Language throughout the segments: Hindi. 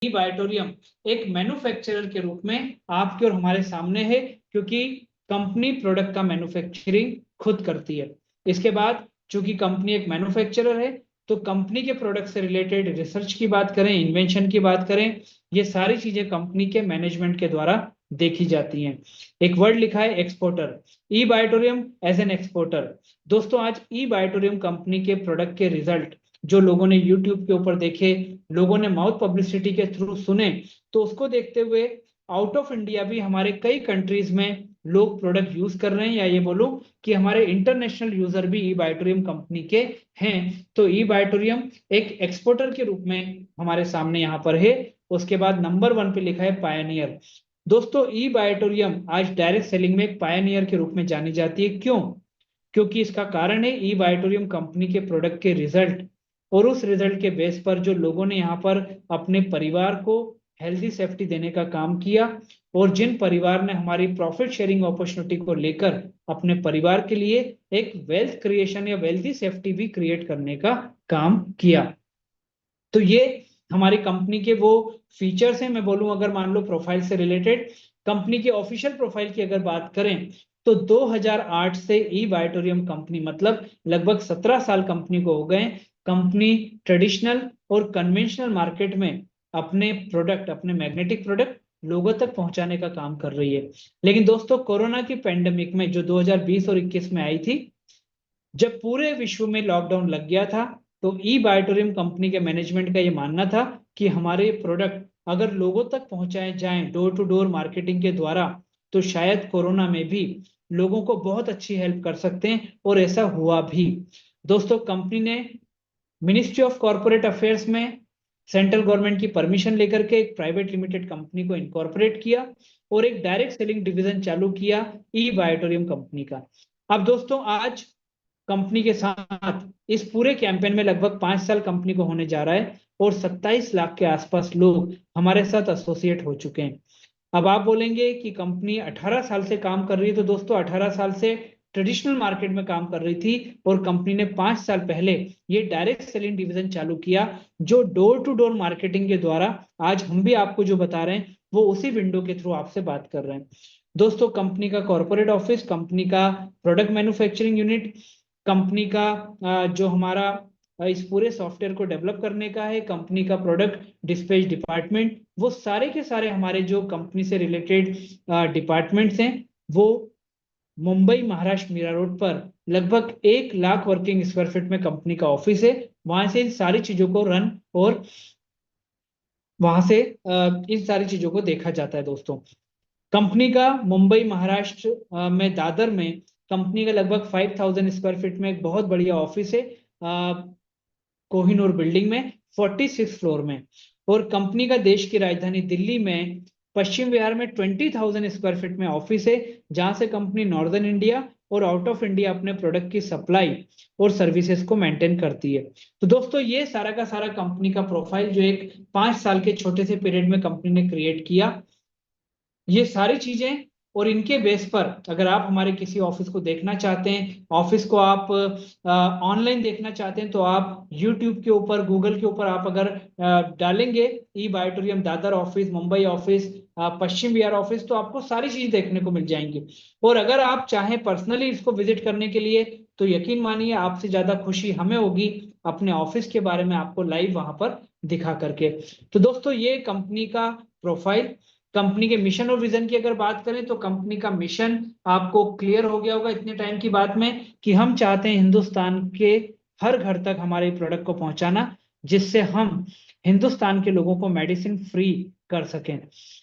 ई बायोटोरियम एक मैन्युफैक्चरर के रूप में आपके और हमारे सामने है, क्योंकि कंपनी प्रोडक्ट का मैन्युफैक्चरिंग खुद करती है। इसके बाद चूंकि कंपनी एक मैन्युफैक्चरर है, तो कंपनी के प्रोडक्ट से रिलेटेड रिसर्च की बात करें, इन्वेंशन की बात करें, ये सारी चीजें कंपनी के मैनेजमेंट के द्वारा देखी जाती हैं। एक वर्ड लिखा है exporter, E Biotorium as an exporter. दोस्तों आज ई बायोटोरियम कंपनी के प्रोडक्ट के रिजल्ट जो लोगों ने यूट्यूब के ऊपर देखे, लोगों ने माउथ पब्लिसिटी के थ्रू सुने, तो उसको देखते हुए आउट ऑफ इंडिया भी हमारे कई कंट्रीज में लोग प्रोडक्ट यूज कर रहे हैं, या ये बोलो कि हमारे इंटरनेशनल यूजर भी ई बायोटोरियम कंपनी के हैं। तो ई बायोटोरियम एक एक्सपोर्टर के रूप में हमारे सामने यहाँ पर है। उसके बाद नंबर 1 पे लिखा है पायनियर। दोस्तों ई बायोटोरियम आज डायरेक्ट सेलिंग में एक पायनियर के रूप में जानी जाती है। क्यों? क्योंकि इसका कारण है ई बायोटोरियम कंपनी के प्रोडक्ट के रिजल्ट, और उस रिजल्ट के बेस पर जो लोगों ने यहाँ पर अपने परिवार को हेल्दी सेफ्टी देने का काम किया, और जिन परिवार ने हमारी प्रॉफिट शेयरिंग अपॉर्चुनिटी को लेकर अपने परिवार के लिए एक वेल्थ क्रिएशन या वेल्थी सेफ्टी भी क्रिएट करने का काम किया। तो ये हमारी कंपनी के वो फीचर्स हैं। मैं बोलूं अगर मान लो प्रोफाइल से रिलेटेड कंपनी के ऑफिशियल प्रोफाइल की अगर बात करें, तो 2008 से ई बायोटोरियम कंपनी, मतलब लगभग 17 साल कंपनी को हो गए, कंपनी ट्रेडिशनल और कन्वेंशनल मार्केट में अपने प्रोडक्ट, अपने मैग्नेटिक प्रोडक्ट लोगों तक पहुंचाने का काम कर रही है। लेकिन दोस्तों कोरोना की पेंडेमिक में जो 2020 और 21 में आई थी, जब पूरे विश्व में लॉकडाउन लग गया था, तो ई बायोटोरियम कंपनी के मैनेजमेंट का ये मानना था कि हमारे प्रोडक्ट अगर लोगों तक पहुंचाए जाएं डोर टू डोर मार्केटिंग के द्वारा, तो शायद कोरोना में भी लोगों को बहुत अच्छी हेल्प कर सकते हैं, और ऐसा हुआ भी। दोस्तों कंपनी ने मिनिस्ट्री ऑफ कॉर्पोरेट अफेयर्स में सेंट्रल गवर्नमेंट की परमिशन लेकर के एक प्राइवेट लिमिटेड कंपनी को इनकॉर्पोरेट किया, और एक डायरेक्ट सेलिंग डिवीजन चालू किया ई बायोटोरियम कंपनी का। अब दोस्तों आज कंपनी के साथ इस पूरे कैंपेन में लगभग 5 साल कंपनी को होने जा रहा है, और 27 लाख के आसपास लोग हमारे साथ एसोसिएट हो चुके हैं। अब आप बोलेंगे कि कंपनी 18 साल से काम कर रही है, तो दोस्तों 18 साल से ट्रेडिशनल मार्केट में काम कर रही थी, और कंपनी ने 5 साल पहले ये डायरेक्ट सेलिंग डिवीजन चालू किया, जो डोर टू डोर मार्केटिंग के द्वारा आज हम भी आपको जो बता रहे हैं वो उसी विंडो के थ्रू आपसे बात कर रहे हैं। दोस्तों कंपनी का कॉर्पोरेट ऑफिस, कंपनी का प्रोडक्ट मैन्युफैक्चरिंग यूनिट, कंपनी का जो हमारा इस पूरे सॉफ्टवेयर को डेवलप करने का है, कंपनी का प्रोडक्ट डिस्पैच डिपार्टमेंट, वो सारे के सारे हमारे जो कंपनी से रिलेटेड डिपार्टमेंट्स हैं, वो मुंबई महाराष्ट्र मीरा रोड पर लगभग 1 लाख वर्किंग स्क्वायर फीट में कंपनी का ऑफिस है। वहां से इन सारी चीजों को रन, और वहां से इन सारी चीजों को देखा जाता है। दोस्तों कंपनी का मुंबई महाराष्ट्र में दादर में कंपनी का लगभग 5,000 स्क्वायर फीट में एक बहुत बढ़िया ऑफिस है, कोहिनूर बिल्डिंग में 46 फ्लोर में। और कंपनी का देश की राजधानी दिल्ली में पश्चिम विहार में 20,000 स्क्वायर फीट में ऑफिस है, जहां से कंपनी नॉर्दर्न इंडिया और आउट ऑफ इंडिया अपने प्रोडक्ट की सप्लाई और सर्विसेज को मेंटेन करती है। तो दोस्तों ये सारा का सारा कंपनी का प्रोफाइल जो एक 5 साल के छोटे से पीरियड में कंपनी ने क्रिएट किया, ये सारी चीजें, और इनके बेस पर अगर आप हमारे किसी ऑफिस को देखना चाहते हैं, ऑफिस को आप ऑनलाइन देखना चाहते हैं, तो आप यूट्यूब के ऊपर, गूगल के ऊपर आप अगर डालेंगे ई बायोटोरियम Dadar office, Mumbai office, Paschim Vihar office, तो आपको सारी चीज देखने को मिल जाएंगी। और अगर आप चाहें पर्सनली इसको विजिट करने के लिए, तो यकीन मानिए आपसे ज्यादा खुशी हमें होगी अपने ऑफिस के बारे में आपको लाइव वहां पर दिखा करके। तो दोस्तों ये कंपनी का प्रोफाइल। कंपनी के मिशन और विजन की अगर बात करें, तो कंपनी का मिशन आपको क्लियर हो गया होगा इतने टाइम की बात में, कि हम चाहते हैं हिंदुस्तान के हर घर तक हमारे प्रोडक्ट को पहुंचाना, जिससे हम हिंदुस्तान के लोगों को मेडिसिन फ्री कर सकें।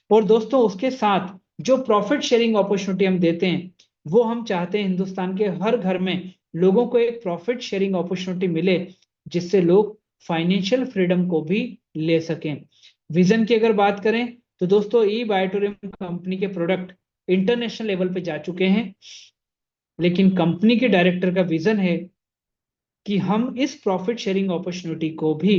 और दोस्तों उसके साथ जो प्रॉफिट शेयरिंग अपॉर्चुनिटी हम देते हैं, वो हम चाहते हैं हिंदुस्तान के हर घर में लोगों को एक प्रॉफिट शेयरिंग अपॉर्चुनिटी मिले, जिससे लोग फाइनेंशियल फ्रीडम को भी ले सकें। विजन की अगर बात करें, तो दोस्तों ई बायोटोरियम कंपनी के प्रोडक्ट इंटरनेशनल लेवल पे जा चुके हैं, लेकिन कंपनी के डायरेक्टर का विजन है कि हम इस प्रॉफिट शेयरिंग अपॉर्चुनिटी को भी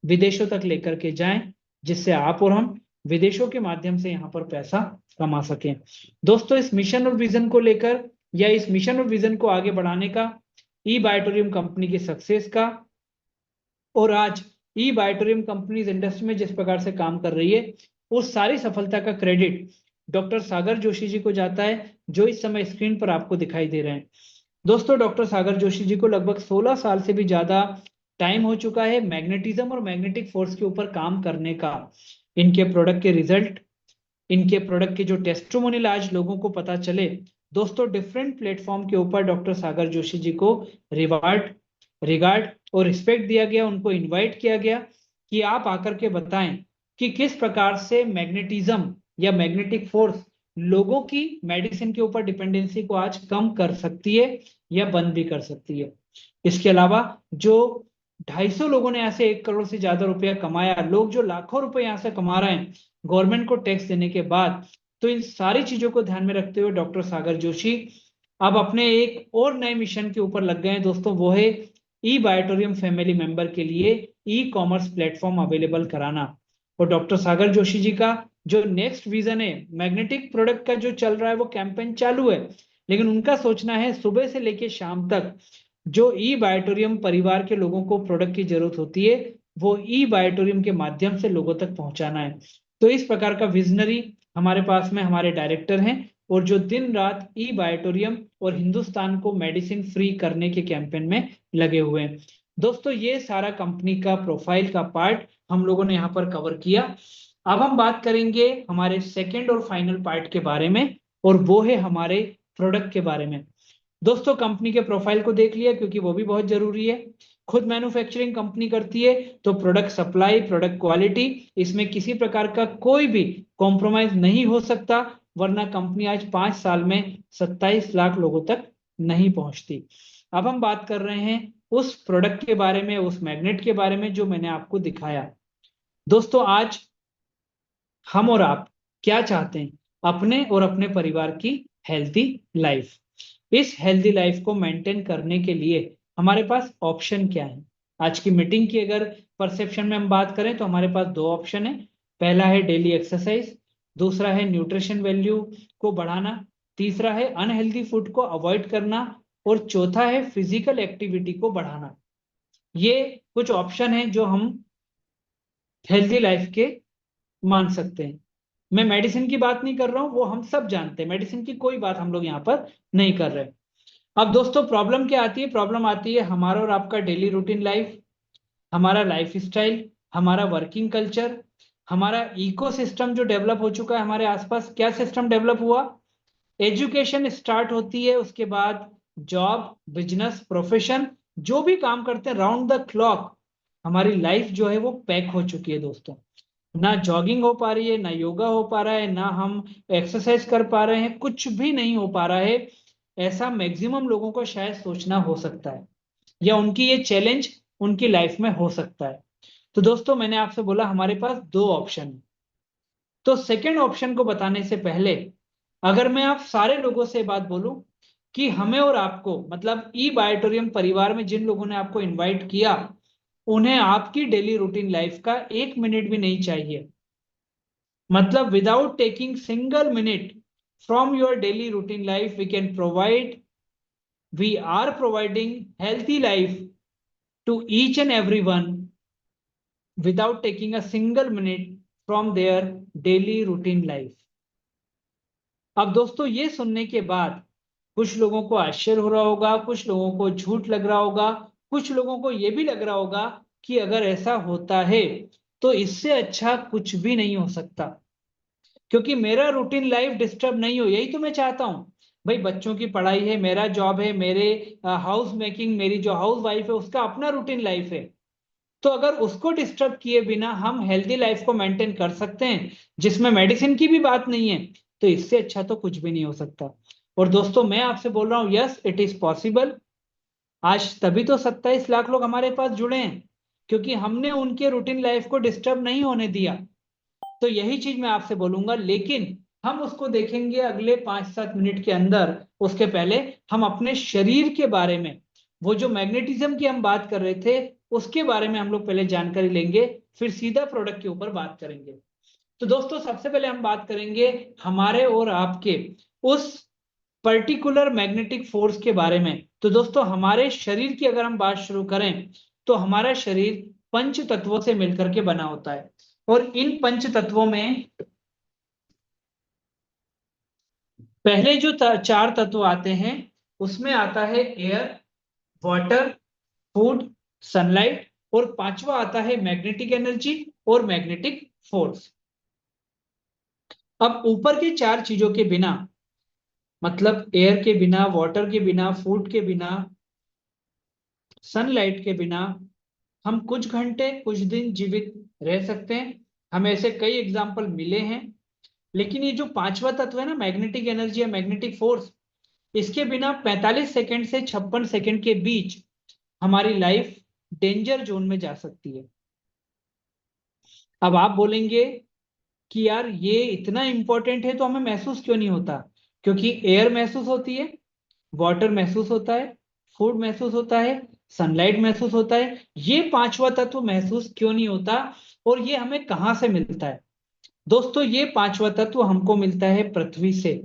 विदेशों तक लेकर के जाएं, जिससे आप और हम विदेशों के माध्यम से यहाँ पर पैसा कमा सकें। दोस्तों इस मिशन और विजन को लेकर, या इस मिशन और विजन को आगे बढ़ाने का, ई बायोटोरियम कंपनी की सक्सेस का, और आज ई बायोटोरियम कंपनीज इंडस्ट्री में जिस प्रकार से काम कर रही है, उस सारी सफलता का क्रेडिट डॉक्टर सागर जोशी जी को जाता है, जो इस समय स्क्रीन पर आपको दिखाई दे रहे हैं। दोस्तों, डॉक्टर सागर जोशी जी को लगभग 16 साल से भी ज्यादा टाइम हो चुका है मैग्नेटिज्म और मैग्नेटिक फोर्स के ऊपर काम करने का। इनके प्रोडक्ट के रिजल्ट, इनके प्रोडक्ट के जो टेस्टिमोनियल आज लोगों को पता चले, दोस्तों डिफरेंट प्लेटफॉर्म के ऊपर डॉक्टर सागर जोशी जी को रिगार्ड और रिस्पेक्ट दिया गया, उनको इनवाइट किया गया कि आप आकर के बताएं कि किस प्रकार से मैग्नेटिज्म या मैग्नेटिक फोर्स लोगों की मेडिसिन के ऊपर डिपेंडेंसी को आज कम कर सकती है या बंद भी कर सकती है। इसके अलावा जो 250 लोगों ने यहाँ से 1 करोड़ से ज्यादा रुपया कमाया, लोग जो लाखों रुपए यहाँ से कमा रहे हैं गवर्नमेंट को टैक्स देने के बाद, तो इन सारी चीजों को ध्यान में रखते हुए डॉक्टर सागर जोशी अब अपने एक और नए मिशन के ऊपर लग गए हैं दोस्तों, वो है ई बायोटोरियम फैमिली मेंबर के लिए ई कॉमर्स प्लेटफॉर्म अवेलेबल कराना। और डॉक्टर सागर जोशी जी का जो नेक्स्ट विजन है, मैग्नेटिक प्रोडक्ट का जो चल रहा है वो कैंपेन चालू है, लेकिन उनका सोचना है सुबह से लेकर शाम तक जो ई बायोटोरियम परिवार के लोगों को प्रोडक्ट की जरूरत होती है वो ई बायोटोरियम के माध्यम से लोगों तक पहुंचाना है। तो इस प्रकार का विजनरी हमारे पास में हमारे डायरेक्टर हैं, और जो दिन रात ई बायोटोरियम और हिंदुस्तान को मेडिसिन फ्री करने के कैंपेन में लगे हुए हैं। दोस्तों, ये सारा कंपनी का प्रोफाइल का पार्ट हम लोगों ने यहाँ पर कवर किया। अब हम बात करेंगे हमारे सेकेंड और फाइनल पार्ट के बारे में, और वो है हमारे प्रोडक्ट के बारे में। दोस्तों, कंपनी के प्रोफाइल को देख लिया क्योंकि वो भी बहुत जरूरी है। खुद मैन्युफैक्चरिंग कंपनी करती है, तो प्रोडक्ट सप्लाई, प्रोडक्ट क्वालिटी, इसमें किसी प्रकार का कोई भी कॉम्प्रोमाइज नहीं हो सकता, वरना कंपनी आज 5 साल में 27 लाख लोगों तक नहीं पहुंचती। अब हम बात कर रहे हैं उस प्रोडक्ट के बारे में, उस मैग्नेट के बारे में जो मैंने आपको दिखाया। दोस्तों, आज हम और आप क्या चाहते हैं? अपने और अपने परिवार की हेल्थी लाइफ। इस हेल्दी लाइफ को मेंटेन करने के लिए हमारे पास ऑप्शन क्या है? आज की मीटिंग की अगर परसेप्शन में हम बात करें तो हमारे पास 2 ऑप्शन है। पहला है डेली एक्सरसाइज, दूसरा है न्यूट्रिशन वैल्यू को बढ़ाना, तीसरा है अनहेल्दी फूड को अवॉइड करना, और चौथा है फिजिकल एक्टिविटी को बढ़ाना। ये कुछ ऑप्शन है जो हम हेल्दी लाइफ के मान सकते हैं। मैं मेडिसिन की बात नहीं कर रहा हूं, वो हम सब जानते हैं, मेडिसिन की कोई बात हम लोग यहाँ पर नहीं कर रहे। अब दोस्तों, प्रॉब्लम क्या आती है? प्रॉब्लम आती है हमारा और आपका डेली रूटीन लाइफ, हमारा लाइफ स्टाइल, हमारा वर्किंग कल्चर, हमारा इकोसिस्टम जो डेवलप हो चुका है हमारे आसपास। क्या सिस्टम डेवलप हुआ? एजुकेशन स्टार्ट होती है, उसके बाद जॉब, बिजनेस, प्रोफेशन, जो भी काम करते हैं राउंड द क्लॉक हमारी लाइफ जो है वो पैक हो चुकी है दोस्तों। ना जॉगिंग हो पा रही है, ना योगा हो पा रहा है, ना हम एक्सरसाइज कर पा रहे हैं, कुछ भी नहीं हो पा रहा है। ऐसा मैक्सिमम लोगों को शायद सोचना हो सकता है, या उनकी ये चैलेंज उनकी लाइफ में हो सकता है। तो दोस्तों, मैंने आपसे बोला हमारे पास 2 ऑप्शन है। तो सेकंड ऑप्शन को बताने से पहले अगर मैं आप सारे लोगों से बात बोलूं कि हमें और आपको, मतलब ई बायोटोरियम परिवार में जिन लोगों ने आपको इनवाइट किया, उन्हें आपकी डेली रूटीन लाइफ का 1 मिनट भी नहीं चाहिए। मतलब without taking single minute from your daily routine life we are providing healthy life to each and every one without taking a single minute from their daily routine life। अब दोस्तों, ये सुनने के बाद कुछ लोगों को आश्चर्य हो रहा होगा, कुछ लोगों को झूठ लग रहा होगा, कुछ लोगों को ये भी लग रहा होगा कि अगर ऐसा होता है तो इससे अच्छा कुछ भी नहीं हो सकता, क्योंकि मेरा रूटीन लाइफ डिस्टर्ब नहीं हो। यही तो मैं चाहता हूं भाई, बच्चों की पढ़ाई है, मेरा जॉब है, मेरे हाउस मेकिंग, मेरी जो हाउस वाइफ है उसका अपना रूटीन लाइफ है। तो अगर उसको डिस्टर्ब किए बिना हम हेल्दी लाइफ को मेंटेन कर सकते हैं जिसमें मेडिसिन की भी बात नहीं है, तो इससे अच्छा तो कुछ भी नहीं हो सकता। और दोस्तों, मैं आपसे बोल रहा हूं, यस इट इज पॉसिबल। आज तभी तो 27 लाख लोग हमारे पास जुड़े हैं, क्योंकि हमने उनके रूटीन लाइफ को डिस्टर्ब नहीं होने दिया। तो यही चीज मैं आपसे बोलूंगा, लेकिन हम उसको देखेंगे अगले 5-7 मिनट के अंदर। उसके पहले हम अपने शरीर के बारे में, वो जो मैग्नेटिज्म की हम बात कर रहे थे उसके बारे में हम लोग पहले जानकारी लेंगे, फिर सीधा प्रोडक्ट के ऊपर बात करेंगे। तो दोस्तों, सबसे पहले हम बात करेंगे हमारे और आपके उस पर्टिकुलर मैग्नेटिक फोर्स के बारे में। तो दोस्तों, हमारे शरीर की अगर हम बात शुरू करें तो हमारा शरीर पंच तत्वों से मिलकर के बना होता है। और इन पंच तत्वों में पहले जो चार तत्व आते हैं उसमें आता है एयर, वाटर, फूड, सनलाइट, और पांचवा आता है मैग्नेटिक एनर्जी और मैग्नेटिक फोर्स। अब ऊपर के चार चीजों के बिना, मतलब एयर के बिना, वाटर के बिना, फूड के बिना, सनलाइट के बिना हम कुछ घंटे कुछ दिन जीवित रह सकते हैं। हमें ऐसे कई एग्जाम्पल मिले हैं। लेकिन ये जो पांचवा तत्व है ना, मैग्नेटिक एनर्जी या मैग्नेटिक फोर्स, इसके बिना 45 सेकंड से 56 सेकंड के बीच हमारी लाइफ डेंजर जोन में जा सकती है। अब आप बोलेंगे कि यार ये इतना इंपॉर्टेंट है तो हमें महसूस क्यों नहीं होता? क्योंकि एयर महसूस होती है, वाटर महसूस होता है, फूड महसूस होता है, सनलाइट महसूस होता है, ये पांचवा तत्व महसूस क्यों नहीं होता? और ये हमें कहां से मिलता है? दोस्तों, ये पांचवा तत्व हमको मिलता है पृथ्वी से।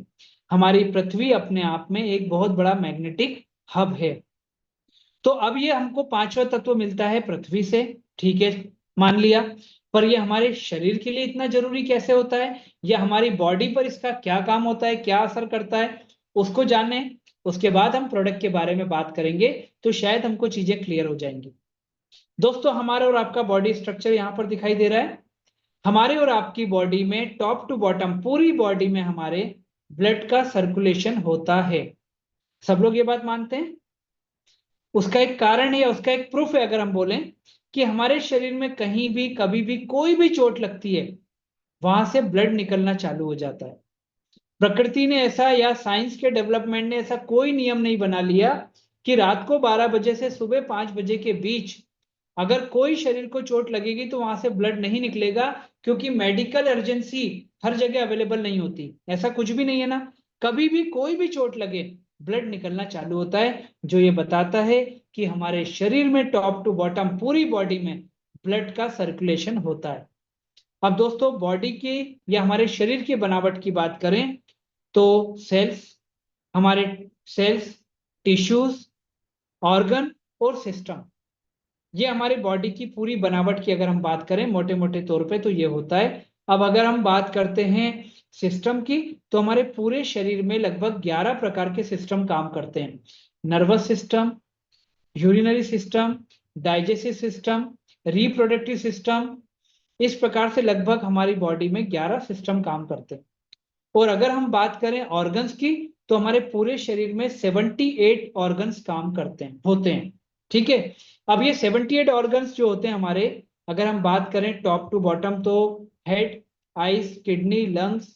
हमारी पृथ्वी अपने आप में एक बहुत बड़ा मैग्नेटिक हब है। तो अब ये हमको पांचवा तत्व मिलता है पृथ्वी से, ठीक है, मान लिया। पर ये हमारे शरीर के लिए इतना जरूरी कैसे होता है, या हमारी बॉडी पर इसका क्या काम होता है, क्या असर करता है, उसको जाने। उसके बाद हम प्रोडक्ट के बारे में बात करेंगे तो शायद हमको चीजें क्लियर हो जाएंगी। दोस्तों, हमारा और आपका बॉडी स्ट्रक्चर यहाँ पर दिखाई दे रहा है। हमारे और आपकी बॉडी में टॉप टू बॉटम पूरी बॉडी में हमारे ब्लड का सर्कुलेशन होता है। सब लोग ये बात मानते हैं? उसका एक कारण है या उसका एक प्रूफ है अगर हम बोलें कि हमारे शरीर में कहीं भी कभी भी कोई भी चोट लगती है, वहां से ब्लड निकलना चालू हो जाता है। प्रकृति ने ऐसा या साइंस के डेवलपमेंट ने ऐसा कोई नियम नहीं बना लिया कि रात को 12 बजे से सुबह 5 बजे के बीच अगर कोई शरीर को चोट लगेगी तो वहां से ब्लड नहीं निकलेगा, क्योंकि मेडिकल इमरजेंसी हर जगह अवेलेबल नहीं होती। ऐसा कुछ भी नहीं है ना, कभी भी कोई भी चोट लगे ब्लड निकलना चालू होता है, जो ये बताता है कि हमारे शरीर में टॉप टू बॉटम पूरी बॉडी में ब्लड का सर्कुलेशन होता है। अब दोस्तों, बॉडी की या हमारे शरीर की बनावट की बात करें तो सेल्स, हमारे सेल्स, टिश्यूज, ऑर्गन और सिस्टम, ये हमारी बॉडी की पूरी बनावट की अगर हम बात करें मोटे मोटे तौर पे तो ये होता है। अब अगर हम बात करते हैं सिस्टम की, तो हमारे पूरे शरीर में लगभग 11 प्रकार के सिस्टम काम करते हैं। Nervous system, urinary system, digestive system, reproductive system, इस प्रकार से लगभग हमारी बॉडी में 11 सिस्टम काम करते हैं। और अगर हम बात करें ऑर्गन्स की, तो हमारे पूरे शरीर में 78 ऑर्गन्स काम करते हैं, होते हैं, ठीक है। अब ये 78 ऑर्गन्स जो होते हैं हमारे, अगर हम बात करें टॉप टू बॉटम, तो head, eyes, kidney, lungs,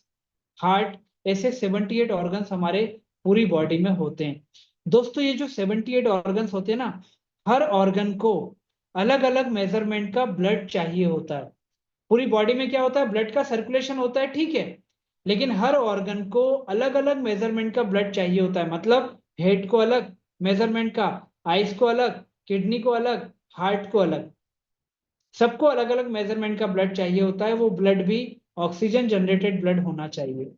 heart, ऐसे 78 ऑर्गन्स हमारे पूरी बॉडी में होते हैं। दोस्तों, ये जो 78 ऑर्गन्स होते हैं ना, हर ऑर्गन को अलग अलग मेजरमेंट का ब्लड चाहिए होता है। पूरी बॉडी में क्या होता है, ब्लड का सर्कुलेशन होता है, ठीक है, लेकिन हर ऑर्गन को अलग अलग मेजरमेंट का ब्लड चाहिए होता है। मतलब हेड को अलग मेजरमेंट का, आइस को अलग, किडनी को अलग, हार्ट को अलग, सबको अलग अलग मेजरमेंट का ब्लड चाहिए होता है। वो ब्लड भी ऑक्सीजन जनरेटेड ब्लड होना चाहिए,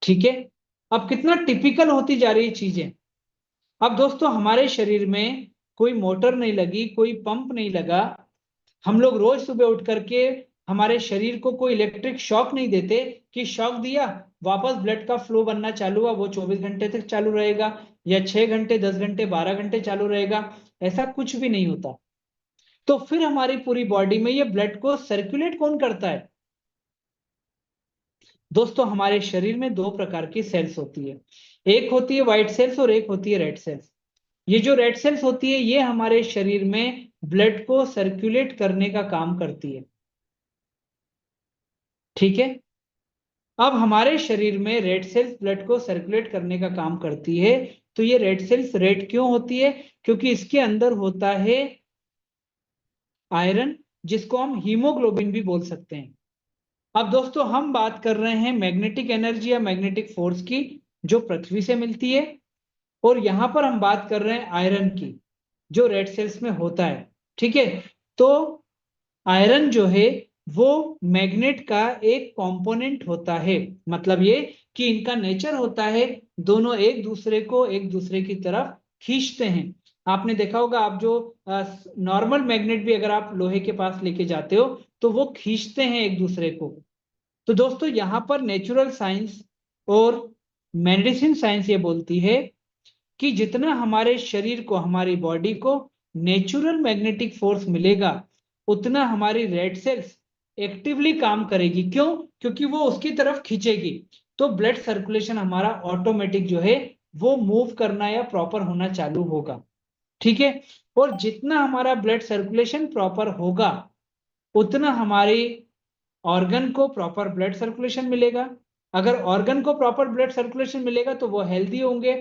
ठीक है। अब कितना टिपिकल होती जा रही है चीजें। अब दोस्तों, हमारे शरीर में कोई मोटर नहीं लगी, कोई पंप नहीं लगा, हम लोग रोज सुबह उठ करके हमारे शरीर को कोई इलेक्ट्रिक शॉक नहीं देते कि शॉक दिया, वापस ब्लड का फ्लो बनना चालू हुआ, वो 24 घंटे तक चालू रहेगा, या 6 घंटे, 10 घंटे, 12 घंटे चालू रहेगा। ऐसा कुछ भी नहीं होता। तो फिर हमारी पूरी बॉडी में ये ब्लड को सर्कुलेट कौन करता है? दोस्तों, हमारे शरीर में दो प्रकार की सेल्स होती है। एक होती है व्हाइट सेल्स और एक होती है रेड सेल्स। ये जो रेड सेल्स होती है ये हमारे शरीर में ब्लड को सर्कुलेट करने का काम करती है, ठीक है। अब हमारे शरीर में रेड सेल्स ब्लड को सर्कुलेट करने का काम करती है। तो ये रेड सेल्स रेड क्यों होती है? क्योंकि इसके अंदर होता है आयरन, जिसको हम हीमोग्लोबिन भी बोल सकते हैं। अब दोस्तों, हम बात कर रहे हैं मैग्नेटिक एनर्जी या मैग्नेटिक फोर्स की, जो पृथ्वी से मिलती है। और यहां पर हम बात कर रहे हैं आयरन की, जो रेड सेल्स में होता है, ठीक है। तो आयरन जो है वो मैग्नेट का एक कंपोनेंट होता है। मतलब ये कि इनका नेचर होता है दोनों एक दूसरे को एक दूसरे की तरफ खींचते हैं। आपने देखा होगा, आप जो नॉर्मल मैग्नेट भी अगर आप लोहे के पास लेके जाते हो तो वो खींचते हैं एक दूसरे को। तो दोस्तों यहाँ पर नेचुरल साइंस और मेडिसिन साइंस ये बोलती है कि जितना हमारे शरीर को, हमारी बॉडी को नेचुरल मैग्नेटिक फोर्स मिलेगा, उतना हमारी रेड सेल्स एक्टिवली काम करेगी। क्यों? क्योंकि वो उसकी तरफ खींचेगी, तो ब्लड सर्कुलेशन हमारा ऑटोमेटिक जो है वो मूव करना या प्रॉपर होना चालू होगा। ठीक है। और जितना हमारा ब्लड सर्कुलेशन प्रॉपर होगा, उतना हमारे ऑर्गन को प्रॉपर ब्लड सर्कुलेशन मिलेगा। अगर ऑर्गन को प्रॉपर ब्लड सर्कुलेशन मिलेगा तो वो हेल्दी होंगे।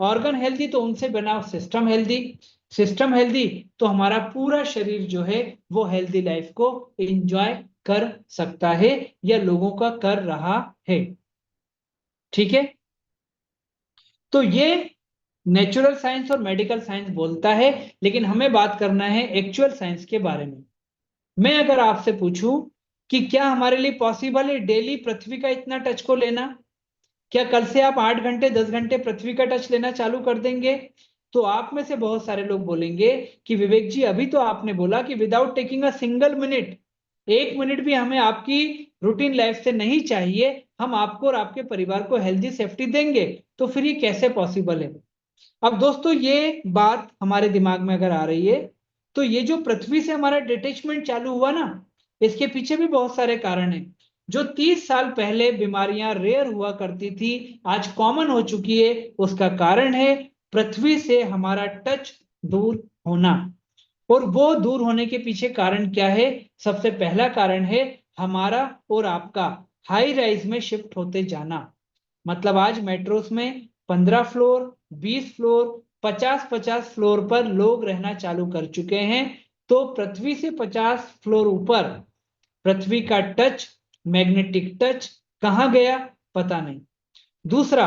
ऑर्गन हेल्दी तो उनसे बना सिस्टम हेल्दी। सिस्टम हेल्दी तो हमारा पूरा शरीर जो है वो हेल्दी लाइफ को एंजॉय कर सकता है, या लोगों का कर रहा है। ठीक है। तो ये नेचुरल साइंस और मेडिकल साइंस बोलता है, लेकिन हमें बात करना है एक्चुअल साइंस के बारे में। मैं अगर आपसे पूछूं कि क्या हमारे लिए पॉसिबल है डेली पृथ्वी का इतना टच को लेना, क्या कल से आप 8 घंटे 10 घंटे पृथ्वी का टच लेना चालू कर देंगे? तो आप में से बहुत सारे लोग बोलेंगे कि विवेक जी, अभी तो आपने बोला कि without taking a single minute, 1 minute भी हमें आपकी रूटीन लाइफ से नहीं चाहिए, हम आपको और आपके परिवार को हेल्दी सेफ्टी देंगे, तो फिर ये कैसे पॉसिबल है? अब दोस्तों ये बात हमारे दिमाग में अगर आ रही है, तो ये जो पृथ्वी से हमारा डिटेचमेंट चालू हुआ ना, इसके पीछे भी बहुत सारे कारण हैं। जो 30 साल पहले बीमारियां रेयर हुआ करती थी, आज कॉमन हो चुकी है। उसका कारण है पृथ्वी से हमारा टच दूर होना। और वो दूर होने के पीछे कारण क्या है? सबसे पहला कारण है हमारा और आपका हाई राइज में शिफ्ट होते जाना। मतलब आज मेट्रोस में 15 फ्लोर, 20 फ्लोर, 50-50 फ्लोर पर लोग रहना चालू कर चुके हैं। तो पृथ्वी से 50 फ्लोर ऊपर पृथ्वी का टच, मैग्नेटिक टच कहाँ गया? पता नहीं। दूसरा,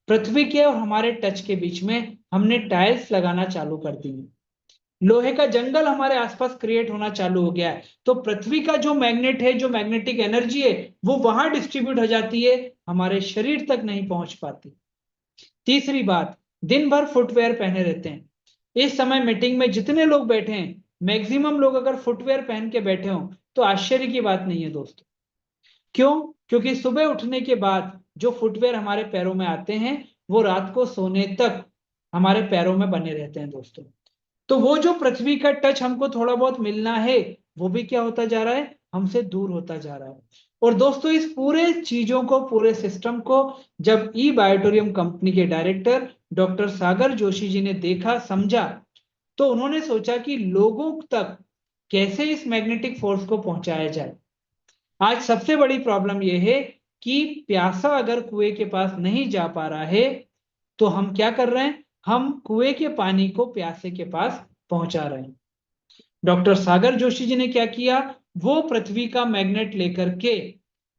पृथ्वी के और हमारे टच के बीच में हमने टाइल्स लगाना चालू कर दी। लोहे का जंगल हमारे आसपास क्रिएट होना चालू हो गया है। तो पृथ्वी का जो मैग्नेट है, जो मैग्नेटिक एनर्जी है, वो वहां डिस्ट्रीब्यूट हो जाती है, हमारे शरीर तक नहीं पहुंच पाती। तीसरी बात, दिन भर फुटवेयर पहने रहते हैं। इस समय मीटिंग में जितने लोग बैठे हैं, मैक्सिमम लोग अगर फुटवेयर पहन के बैठे हों तो आश्चर्य की बात नहीं है दोस्तों। क्यों? क्योंकि सुबह उठने के बाद जो फुटवेयर हमारे पैरों में आते हैं, वो रात को सोने तक हमारे पैरों में बने रहते हैं दोस्तों। तो वो जो पृथ्वी का टच हमको थोड़ा बहुत मिलना है, वो भी क्या होता जा रहा है? हमसे दूर होता जा रहा है। और दोस्तों इस पूरे चीजों को, पूरे सिस्टम को जब ई बायोटोरियम कंपनी के डायरेक्टर डॉक्टर सागर जोशी जी ने देखा, समझा, तो उन्होंने सोचा कि लोगों तक कैसे इस मैग्नेटिक फोर्स को पहुंचाया जाए। आज सबसे बड़ी प्रॉब्लम यह है कि प्यासा अगर कुएं के पास नहीं जा पा रहा है, तो हम क्या कर रहे हैं? हम कुएं के पानी को प्यासे के पास पहुंचा रहे हैं। डॉक्टर सागर जोशी जी ने क्या किया? वो पृथ्वी का मैग्नेट लेकर के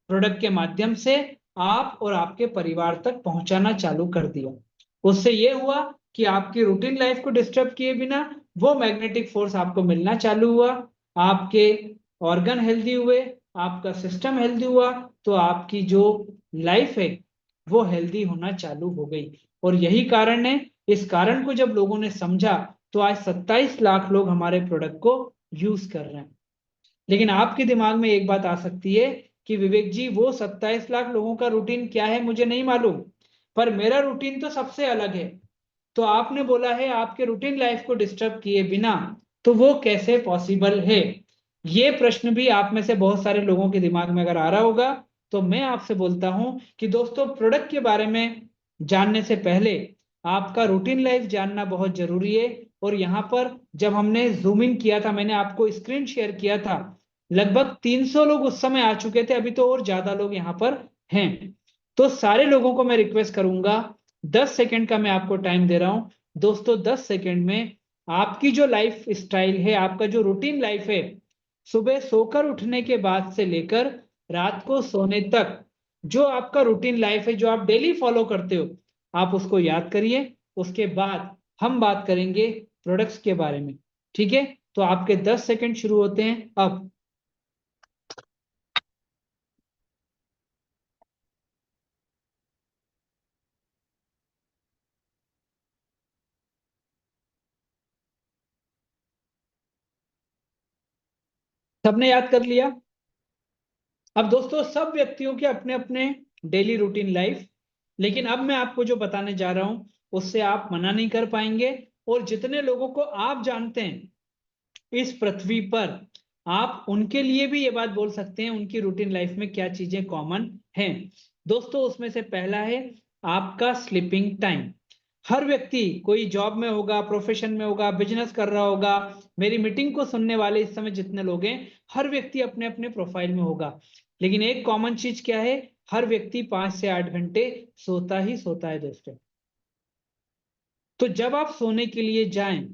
प्रोडक्ट के माध्यम से आप और आपके परिवार तक पहुंचाना चालू कर दिया। उससे यह हुआ कि आपकी रूटीन लाइफ को डिस्टर्ब किए बिना वो मैग्नेटिक फोर्स आपको मिलना चालू हुआ। आपके ऑर्गन हेल्दी हुए, आपका सिस्टम हेल्दी हुआ, तो आपकी जो लाइफ है वो हेल्दी होना चालू हो गई। और यही कारण है। इस कारण को जब लोगों ने समझा, तो आज 27 लाख लोग हमारे प्रोडक्ट को यूज कर रहे हैं। लेकिन आपके दिमाग में एक बात आ सकती है कि विवेक जी, वो 27 लाख लोगों का रूटीन क्या है मुझे नहीं मालूम, पर मेरा रूटीन तो सबसे अलग है। तो आपने बोला है आपके रूटीन लाइफ को डिस्टर्ब किए बिना, तो वो कैसे पॉसिबल है? ये प्रश्न भी आप में से बहुत सारे लोगों के दिमाग में अगर आ रहा होगा, तो मैं आपसे बोलता हूं कि दोस्तों प्रोडक्ट के बारे में जानने से पहले आपका रूटीन लाइफ जानना बहुत जरूरी है। और यहाँ पर जब हमने जूम इन किया था, मैंने आपको स्क्रीन शेयर किया था, लगभग 300 लोग उस समय आ चुके थे, अभी तो और ज्यादा लोग यहाँ पर हैं। तो सारे लोगों को मैं रिक्वेस्ट करूंगा, 10 सेकंड का मैं आपको टाइम दे रहा हूं। दोस्तों 10 सेकंड में आपकी जो लाइफ स्टाइल है, आपका जो रूटीन लाइफ है, सुबह सोकर उठने के बाद से लेकर रात को सोने तक, जो आपका रूटीन लाइफ है, जो आप डेली फॉलो करते हो, आप उसको याद करिए। उसके बाद हम बात करेंगे प्रोडक्ट्स के बारे में। ठीक है? तो आपके 10 सेकंड शुरू होते हैं अब। सबने याद कर लिया? अब दोस्तों सब व्यक्तियों के अपने अपने डेली रूटीन लाइफ, लेकिन अब मैं आपको जो बताने जा रहा हूं उससे आप मना नहीं कर पाएंगे। और जितने लोगों को आप जानते हैं इस पृथ्वी पर, आप उनके लिए भी ये बात बोल सकते हैं उनकी रूटीन लाइफ में क्या चीजें कॉमन हैं। दोस्तों उसमें से पहला है आपका स्लीपिंग टाइम। हर व्यक्ति, कोई जॉब में होगा, प्रोफेशन में होगा, बिजनेस कर रहा होगा, मेरी मीटिंग को सुनने वाले इस समय जितने लोग हैं, हर व्यक्ति अपने अपने प्रोफाइल में होगा। लेकिन एक कॉमन चीज क्या है, हर व्यक्ति 5 से 8 घंटे सोता ही सोता है दोस्तों। तो जब आप सोने के लिए जाएं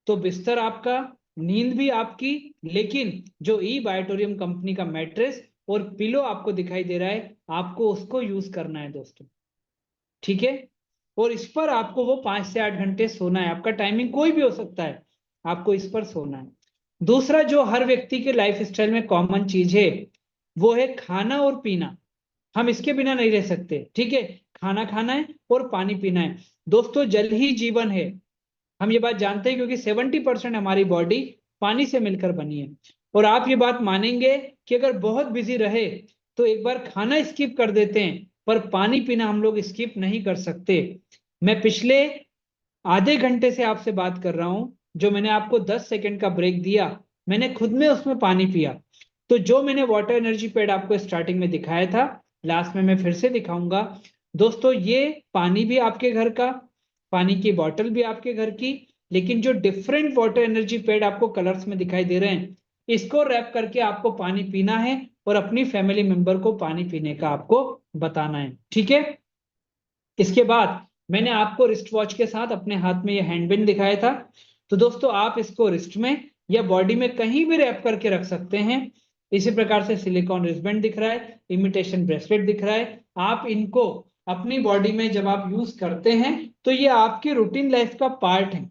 तो बिस्तर आपका, नींद भी आपकी, लेकिन जो ई बायोटोरियम कंपनी का मैट्रेस और पिलो आपको दिखाई दे रहा है, आपको उसको यूज करना है दोस्तों, ठीक है। और इस पर आपको वो 5 से 8 घंटे सोना है। आपका टाइमिंग कोई भी हो सकता है, आपको इस पर सोना है। दूसरा जो हर व्यक्ति के लाइफ स्टाइल में कॉमन चीज है वो है खाना और पीना। हम इसके बिना नहीं रह सकते, ठीक है। खाना खाना है और पानी पीना है। दोस्तों जल ही जीवन है, हम ये बात जानते हैं, क्योंकि 70% हमारी बॉडी पानी से मिलकर बनी है। और आप ये बात मानेंगे कि अगर बहुत बिजी रहे तो एक बार खाना स्किप कर देते हैं, पर पानी पीना हम लोग स्किप नहीं कर सकते। मैं पिछले आधे घंटे से आपसे बात कर रहा हूं, जो मैंने आपको 10 सेकंड का ब्रेक दिया, मैंने खुद में उसमें पानी पिया। तो जो मैंने वाटर एनर्जी पैड आपको स्टार्टिंग में दिखाया था, लास्ट में मैं फिर से दिखाऊंगा। दोस्तों ये पानी भी आपके घर का, पानी की बोतल भी आपके घर की, लेकिन जो डिफरेंट वाटर एनर्जी पैड आपको कलर्स में दिखाई दे रहे हैं, इसको रैप करके आपको पानी पीना है और अपनी फैमिली मेंबर को पानी पीने का आपको बताना है, ठीक है। इसके बाद मैंने आपको रिस्ट वॉच के साथ अपने हाथ में ये हैंडबिन दिखाया था। तो दोस्तों आप इसको रिस्ट में या बॉडी में कहीं भी रैप करके रख सकते हैं। इसी प्रकार से सिलिकॉन रिस्टबैंड दिख रहा है, इमिटेशन ब्रेसलेट दिख रहा है। आप इनको अपनी बॉडी में जब आप यूज करते हैं तो ये आपकी रूटीन लाइफ का पार्ट है।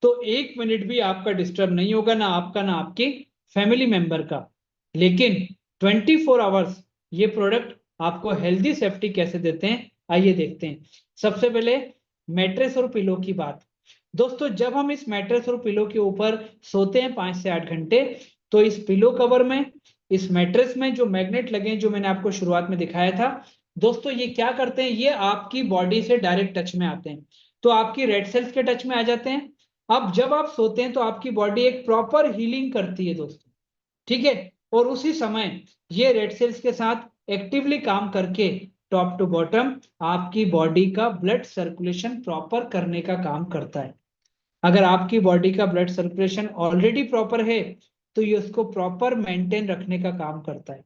तो 1 मिनट भी आपका डिस्टर्ब नहीं होगा, ना आपका ना आपके फैमिली मेंबर का। लेकिन 24 आवर्स ये प्रोडक्ट आपको हेल्दी सेफ्टी कैसे देते हैं, आइए देखते हैं। सबसे पहले मैट्रेस और पिलो की बात। दोस्तों जब हम इस मैट्रेस और पिलो के ऊपर सोते हैं 5 से 8 घंटे, तो इस पिलो कवर में, इस मैट्रेस में जो मैग्नेट लगे हैं, जो मैंने आपको शुरुआत में दिखाया था, दोस्तों ये क्या करते हैं, ये आपकी बॉडी से डायरेक्ट टच में आते हैं, तो आपकी रेड सेल्स के टच में आ जाते हैं। अब जब आप सोते हैं तो आपकी बॉडी एक प्रॉपर हीलिंग करती है दोस्तों, ठीक है। और उसी समय ये रेड सेल्स के साथ एक्टिवली काम करके टॉप टू बॉटम आपकी बॉडी का ब्लड सर्कुलेशन प्रॉपर करने का काम करता है। अगर आपकी बॉडी का ब्लड सर्कुलेशन ऑलरेडी प्रॉपर है तो ये उसको प्रॉपर मेंटेन रखने का काम करता है,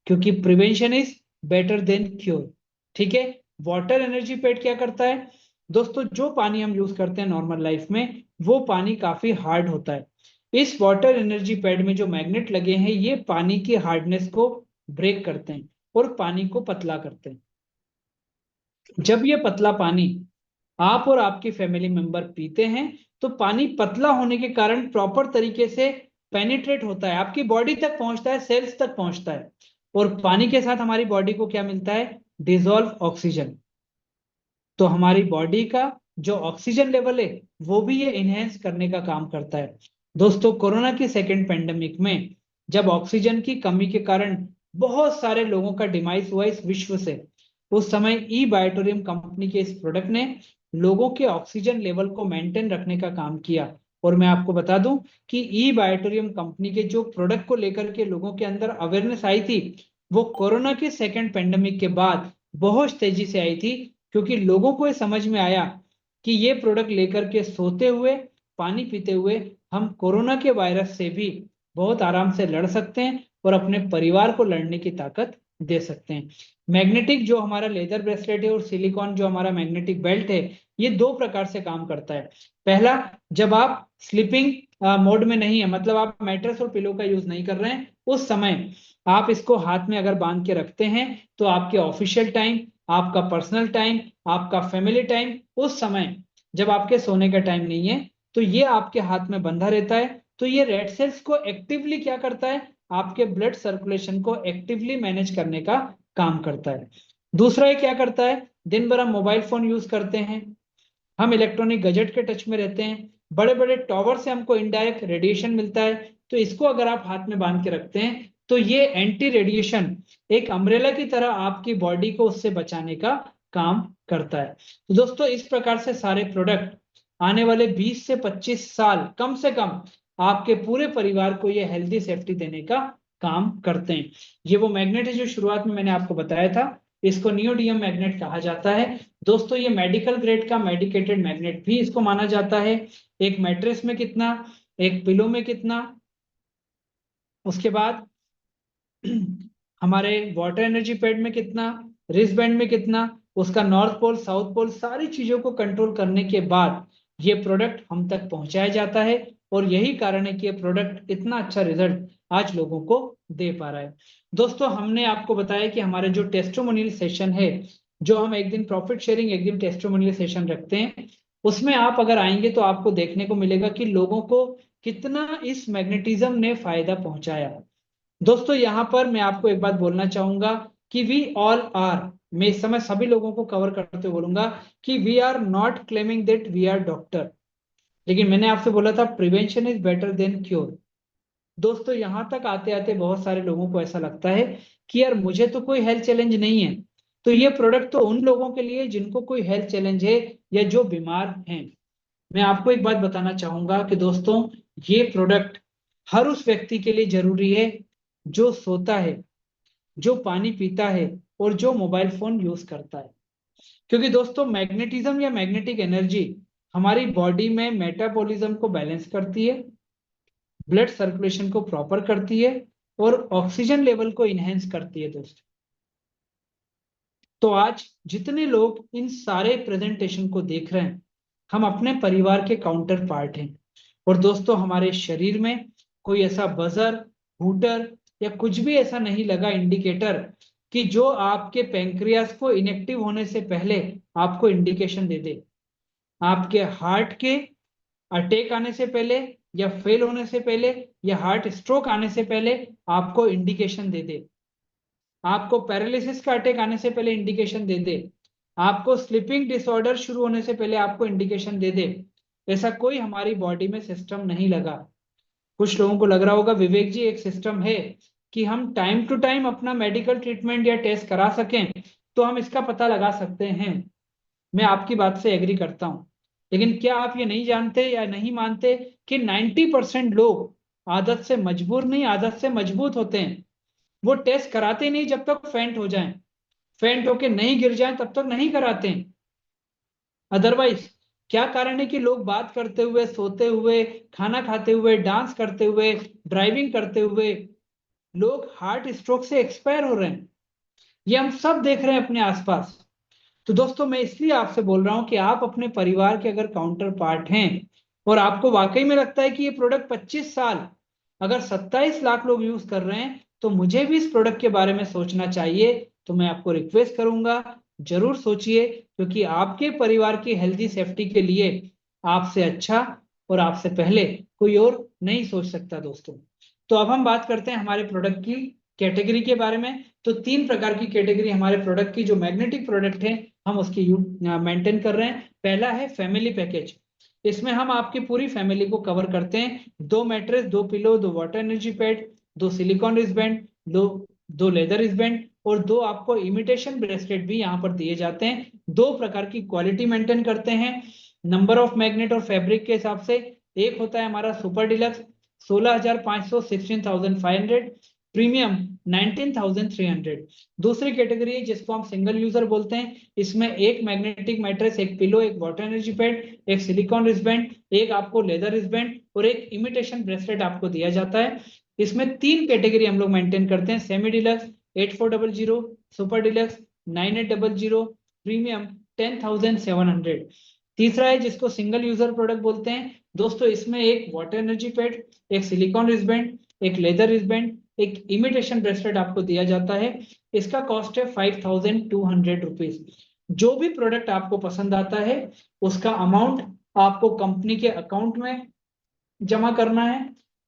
क्योंकि prevention is better than cure, ठीक है। वाटर एनर्जी पैड क्या करता है दोस्तों, जो पानी हम यूज करते हैं नॉर्मल लाइफ में, वो पानी काफी हार्ड होता है। इस वाटर एनर्जी पैड में जो मैग्नेट लगे हैं, ये पानी की हार्डनेस को ब्रेक करते हैं और पानी को पतला करते हैं। जब ये पतला पानी आप और आपके फैमिली मेंबर पीते हैं, तो पानी पतला होने के कारण प्रॉपर तरीके से पेनिट्रेट होता है, आपकी बॉडी तक पहुंचता है, सेल्स तक पहुंचता है। और पानी के साथ हमारी बॉडी को क्या मिलता है, डिजोल्व ऑक्सीजन। तो हमारी बॉडी का जो ऑक्सीजन लेवल है वो भी ये इनहेंस करने का काम करता है। दोस्तों कोरोना की सेकेंड पेंडेमिक में जब ऑक्सीजन की कमी के कारण बहुत सारे लोगों का डिमाइस हुआ इस विश्व से, उस समय ई बायोटोरियम कंपनी के इस प्रोडक्ट ने लोगों के ऑक्सीजन लेवल को मेंटेन रखने का काम किया। और मैं आपको बता दूं कि ई बायोटोरियम कंपनी के जो प्रोडक्ट को लेकर के लोगों के अंदर अवेयरनेस आई थी, वो कोरोना के सेकेंड पेंडेमिक के बाद बहुत तेजी से आई थी, क्योंकि लोगों को ये समझ में आया कि ये प्रोडक्ट लेकर के सोते हुए, पानी पीते हुए हम कोरोना के वायरस से भी बहुत आराम से लड़ सकते हैं और अपने परिवार को लड़ने की ताकत दे सकते हैं। मैग्नेटिक जो हमारा लेदर ब्रेसलेट है और सिलिकॉन जो हमारा मैग्नेटिक बेल्ट है, ये 2 प्रकार से काम करता है। पहला, जब आप स्लीपिंग मोड में नहीं है, मतलब आप मैट्रेस और पिलो का यूज नहीं कर रहे हैं, उस समय आप इसको हाथ में अगर बांध के रखते हैं, तो आपके ऑफिशियल टाइम, आपका पर्सनल टाइम, आपका फैमिली टाइम, उस समय जब आपके सोने का टाइम नहीं है, तो ये आपके हाथ में बंधा रहता है। तो ये रेड सेल्स को एक्टिवली क्या करता है, आपके ब्लड सर्कुलेशन को एक्टिवली मैनेज करने का काम करता है। दूसरा ये क्या करता है, दिन भर हम मोबाइल फोन यूज करते हैं, हम इलेक्ट्रॉनिक गैजेट के टच में रहते हैं, बड़े बड़े टॉवर से हमको इनडायरेक्ट रेडिएशन मिलता है, तो इसको अगर आप हाथ में बांध के रखते हैं तो ये एंटी रेडिएशन एक अम्ब्रेला की तरह आपकी बॉडी को उससे बचाने का काम करता है। तो दोस्तों इस प्रकार से सारे प्रोडक्ट आने वाले 20 से 25 साल कम से कम आपके पूरे परिवार को ये हेल्दी सेफ्टी देने का काम करते हैं। ये वो मैग्नेट है जो शुरुआत में मैंने आपको बताया था, इसको नियोडियम मैग्नेट कहा जाता है। दोस्तों ये मेडिकल ग्रेड का मेडिकेटेड मैग्नेट भी इसको माना जाता है। एक मैट्रेस में कितना, एक पिलो में कितना, उसके बाद हमारे वाटर एनर्जी पैड में कितना, रिस्ट बैंड में कितना, उसका नॉर्थ पोल साउथ पोल, सारी चीजों को कंट्रोल करने के बाद ये प्रोडक्ट हम तक पहुंचाया जाता है। और यही कारण है कि ये प्रोडक्ट इतना अच्छा रिजल्ट आज लोगों को दे पा रहा है। दोस्तों हमने आपको बताया कि हमारे जो टेस्टिमोनियल सेशन है, जो हम एक दिन प्रॉफिट शेयरिंग एक दिन टेस्टिमोनियल सेशन रखते हैं, उसमें आप अगर आएंगे तो आपको देखने को मिलेगा कि लोगों को कितना इस मैग्नेटिज्म ने फायदा पहुंचाया। दोस्तों यहाँ पर मैं आपको एक बात बोलना चाहूंगा कि वी ऑल आर, मैं इस समय सभी लोगों को कवर करते हुए बोलूंगा कि we are not claiming that we are doctor, लेकिन मैंने आपसे बोला था prevention is better than cure. दोस्तों यहाँ तक आते आते बहुत सारे लोगों को ऐसा लगता है कि यार मुझे तो कोई हेल्थ चैलेंज नहीं है, तो ये प्रोडक्ट तो उन लोगों के लिए जिनको कोई हेल्थ चैलेंज है या जो बीमार हैं। मैं आपको एक बात बताना चाहूंगा कि दोस्तों ये प्रोडक्ट हर उस व्यक्ति के लिए जरूरी है जो सोता है, जो पानी पीता है और जो मोबाइल फोन यूज करता है। क्योंकि दोस्तों मैग्नेटिज्म या मैग्नेटिक एनर्जी हमारी बॉडी में मेटाबॉलिज्म को बैलेंस करती है, ब्लड सर्कुलेशन को प्रॉपर करती है और ऑक्सीजन लेवल को इनहेंस करती है दोस्तों। तो आज जितने लोग इन सारे प्रेजेंटेशन को देख रहे हैं, हम अपने परिवार के काउंटर पार्ट हैं। और दोस्तों हमारे शरीर में कोई ऐसा बजर, हूटर या कुछ भी ऐसा नहीं लगा इंडिकेटर कि जो आपके पैंक्रियास को इनएक्टिव होने से पहले आपको इंडिकेशन दे दे। आपके हार्ट के अटैक आने से पहले या फेल होने से पहले या हार्ट स्ट्रोक आने से पहले आपको इंडिकेशन दे दे। आपको पैरालिसिस का अटैक आने से पहले इंडिकेशन दे दे। आपको स्लीपिंग डिसऑर्डर शुरू होने से पहले आपको इंडिकेशन दे दे। ऐसा कोई हमारी बॉडी में सिस्टम नहीं लगा। कुछ लोगों को लग रहा होगा विवेक जी एक सिस्टम है कि हम टाइम टू टाइम अपना मेडिकल ट्रीटमेंट या टेस्ट करा सकें तो हम इसका पता लगा सकते हैं। मैं आपकी बात से एग्री करता हूं, लेकिन क्या आप ये नहीं जानते या नहीं मानते कि 90% लोग आदत से मजबूर नहीं आदत से मजबूत होते हैं। वो टेस्ट कराते नहीं जब तक फेंट हो जाएं, फेंट होके नहीं गिर जाएं तब तक नहीं कराते हैं। अदरवाइज क्या कारण है कि लोग बात करते हुए, सोते हुए, खाना खाते हुए, डांस करते हुए, ड्राइविंग करते हुए लोग हार्ट स्ट्रोक से एक्सपायर हो रहे हैं। ये हम सब देख रहे हैं अपने आसपास। तो दोस्तों मैं इसलिए आपसे बोल रहा हूं कि आप अपने परिवार के अगर काउंटर पार्ट हैं और आपको वाकई में लगता है कि ये प्रोडक्ट 25 साल अगर 27 लाख लोग यूज कर रहे हैं तो मुझे भी इस प्रोडक्ट के बारे में सोचना चाहिए, तो मैं आपको रिक्वेस्ट करूंगा जरूर सोचिए, क्योंकि आपके परिवार की हेल्दी सेफ्टी के लिए आपसे अच्छा और आपसे पहले कोई और नहीं सोच सकता दोस्तों। तो अब हम बात करते हैं हमारे प्रोडक्ट की कैटेगरी के बारे में। तो 3 प्रकार की कैटेगरी हमारे प्रोडक्ट की, जो मैग्नेटिक प्रोडक्ट है हम उसकी मेंटेन कर रहे हैं। पहला है फैमिली पैकेज। इसमें हम आपकी पूरी फैमिली को कवर करते हैं। 2 mattress, 2 pillow, 2 water energy pad, 2 silicon wristband, 2 leather wristband और 2 आपको इमिटेशन ब्रेसलेट भी यहाँ पर दिए जाते हैं। 2 प्रकार की क्वालिटी मेंटेन करते हैं नंबर ऑफ मैग्नेट और फैब्रिक के हिसाब से। एक होता है हमारा सुपर डिलक्स 16,500 16,500, प्रीमियम 19,300। दूसरी कैटेगरी है जिसको हम सिंगल यूजर बोलते हैं। इसमें एक मैग्नेटिक मैट्रेस, एक पिलो, एक वाटर एनर्जी पैड, एक सिलिकॉन रिस्टबैंड, एक आपको लेदर रिस्टबैंड और एक इमिटेशन ब्रेसलेट आपको दिया जाता है। इसमें 3 कैटेगरी हम लोग मेंटेन करते हैं, semi deluxe 8400, super deluxe 9800, premium 10,700। तीसरा है जिसको सिंगल यूजर प्रोडक्ट बोलते हैं। दोस्तों इसमें एक वाटर एनर्जी पैड, एक सिलिकॉन रिस्टबैंड, एक लेदर रिस्टबैंड, एक इमिटेशन ब्रेसलेट आपको दिया जाता है। इसका कॉस्ट है 5,200 रुपीज। जो भी प्रोडक्ट आपको पसंद आता है उसका अमाउंट आपको कंपनी के अकाउंट में जमा करना है